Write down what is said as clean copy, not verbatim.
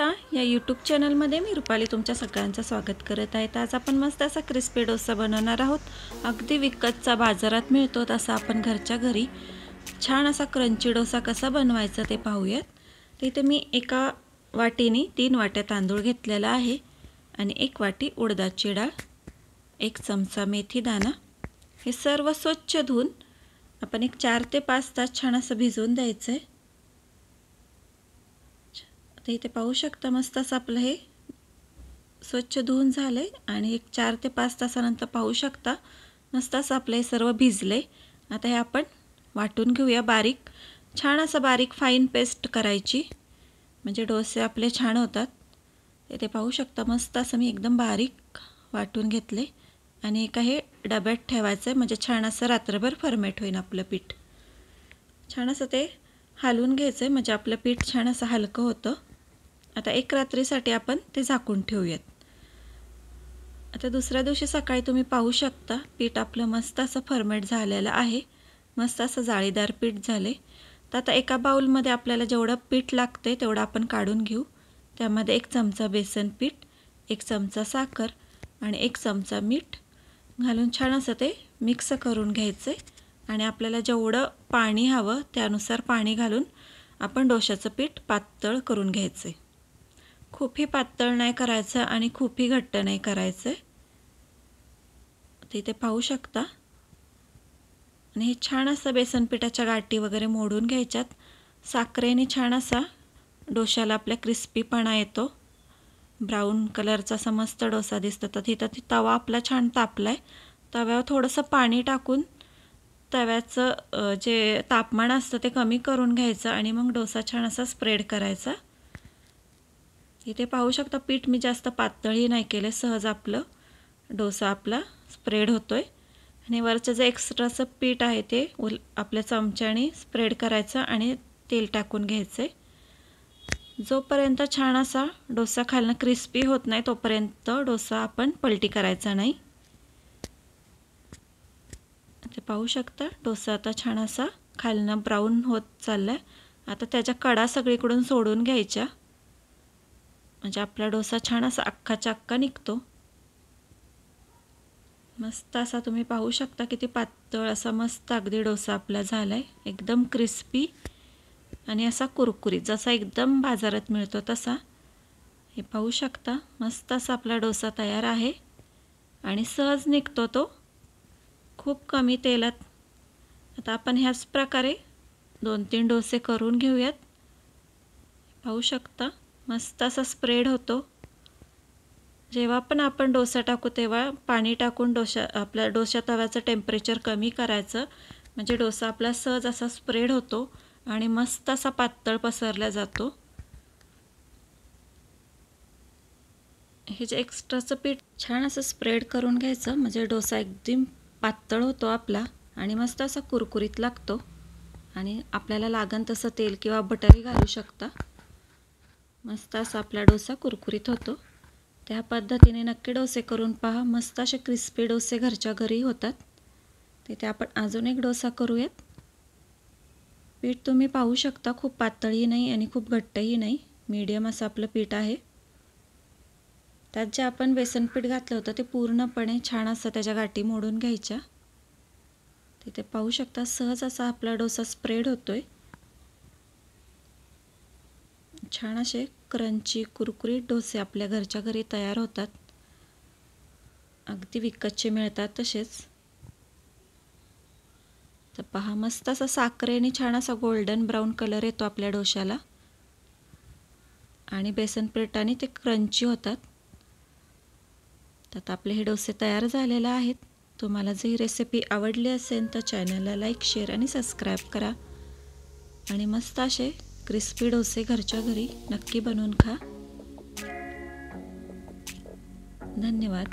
डोसा या यूट्यूब चॅनलमध्ये मी रुपाली तुमच्या सगळ्यांचं स्वागत करत आहे। आज आपण मस्त असा क्रिस्पी डोसा बनवणार आहोत। अगदी विकतचा बाजारात मिळतो तसा आपण घरच्या घरी छान असा क्रंची डोसा कसा बनवायचा ते पाहूयात। इथे मी एका वाटीने 3 वाट्या तांदूळ घेतलेला आहे आणि 1 वाटी उडदाची डाळ, 1 चमचा मेथी दाणा। हे सर्व स्वच्छ धुवून आपण एक 4 ते 5 तास छान असं भिजवून द्यायचं आहे। इथे पाहू शकता मस्त असं आपलं हे स्वच्छ धुवून झाले आणि एक 4 ते 5 तासानंतर पाहू शकता मस्त असं आपलं हे सर्व भिजले। आता हे आपण वाटून घेऊया बारीक, छान असं बारीक फाईन पेस्ट करायची म्हणजे डोसे आपले छान होतात। इथे पाहू शकता मस्त असं मी एकदम बारीक वाटून घेतले आणि एका हे डब्यात ठेवायचं म्हणजे छान असं रात्रभर फर्मेट होईल आपलं पीठ। छान असं ते हलवून घ्यायचं म्हणजे आपलं पीठ छान असं हलकं होतं। आता एक रात्रीसाठी आपण ते झाकून ठेवूयात। आता दुसऱ्या दिवशी सकाळी तुम्ही पाहू शकता पीठ आपलं मस्त असं फर्मेट झालेलं आहे, मस्त असं जाळीदार पीठ झाले। तर आता एका बाउलमध्ये आपल्याला जेवढं पीठ लागते तेवढं आपण काढून घेऊ। त्यामध्ये 1 चमचा बेसन पीठ, 1 चमचा साखर आणि 1 चमचा मीठ घालून छान असं ते मिक्स करून घ्यायचे आणि आपल्याला जेवढं पाणी हवं त्यानुसार पाणी घालून आपण डोशाचं पीठ पातळ करून घ्यायचे। खूपही पातळ नाही करायचं आणि खूपही घट्ट नाही करायचं। इथे पाहू शकता आणि हे छान असं बेसन पिठाच्या गाठी वगैरे मोडून घ्यायच्यात। साखरेने छान असा डोशाला आपल्या क्रिस्पीपणा येतो, ब्राऊन कलरचा असा मस्त डोसा दिसतो। तर इथं तवा आपला छान तापलाय, तव्यावर थोडंसं पाणी टाकून तव्याचं जे तापमान असतं ते कमी करून घ्यायचं आणि मग डोसा छान असा स्प्रेड करायचा। इथे पाहू शकता पीठ मी जास्त पातळही नाही केले, सहज आपलं डोसा आपला स्प्रेड होतोय आणि वरचं जे एक्स्ट्राचं पीठ आहे ते आपल्या चमच्याने स्प्रेड करायचं आणि तेल टाकून घ्यायचे। जोपर्यंत छान असा डोसा खालनं क्रिस्पी होत नाही तोपर्यंत डोसा आपण पलटी करायचा नाही। ते पाहू शकता डोसा आता छान असा खालनं ब्राऊन होत चाललाय। आता त्याच्या कडा सगळीकडून सोडून घ्यायच्या म्हणजे आपला डोसा छान असा अख्खाच्या अख्खा निघतो। मस्त असा तुम्ही पाहू शकता किती पातळ असा मस्त अगदी डोसा आपला झालाय, एकदम क्रिस्पी आणि असा कुरकुरीत जसा एकदम बाजारात मिळतो तसा। हे पाहू शकता मस्त असा आपला डोसा तयार आहे आणि सहज निघतो तो खूप कमी तेलात। आता आपण ह्याच प्रकारे 2-3 डोसे करून घेऊयात। पाहू शकता मस्त असा स्प्रेड होतो। जेव्हा पण आपण डोसा टाकू तेव्हा पाणी टाकून आपल्या डोसा तव्याचं टेम्परेचर कमी करायचं म्हणजे डोसा आपला सहज असा स्प्रेड होतो आणि मस्त असा पातळ पसरला जातो। हे जे एक्स्ट्राचं पीठ छान असं स्प्रेड करून घ्यायचं म्हणजे डोसा एकदम पातळ होतो आपला आणि मस्त असा कुरकुरीत लागतो आणि आपल्याला लागन तसं तेल किंवा बटरही घालू शकता। मस्त असा आपला डोसा कुरकुरीत होतो। त्या पद्धतीने नक्की डोसे करून पहा, मस्त असे क्रिस्पी डोसे घरच्या घरी होतात। तिथे आपण अजून एक डोसा करूयात। पीठ तुम्ही पाहू शकता खूप पातळही नाही आणि खूप घट्टही नाही, मीडियम असं आपलं पीठ आहे। त्यात जे आपण बेसन पीठ घातलं होतं ते पूर्णपणे छान असं त्याच्या गाठी मोडून घ्यायच्या। तिथे पाहू शकता सहज असा आपला डोसा स्प्रेड होतोय। छान असे क्रंची कुरकुरीत डोसे आपल्या घरच्या घरी तयार होतात, अगदी विकतचे मिळतात तसेच। तर पहा मस्त असा साखरेने छान असा गोल्डन ब्राऊन कलर येतो आपल्या डोशाला आणि बेसन पिठाने ते क्रंची होतात। तर आपले हे डोसे तयार झालेले आहेत। तुम्हाला जर ही रेसिपी आवडली असेल तर चॅनलला लाईक, शेअर आणि सबस्क्राईब करा आणि मस्त असे क्रिस्पी डोसे घरच्या घरी नक्की बनवून खा। धन्यवाद।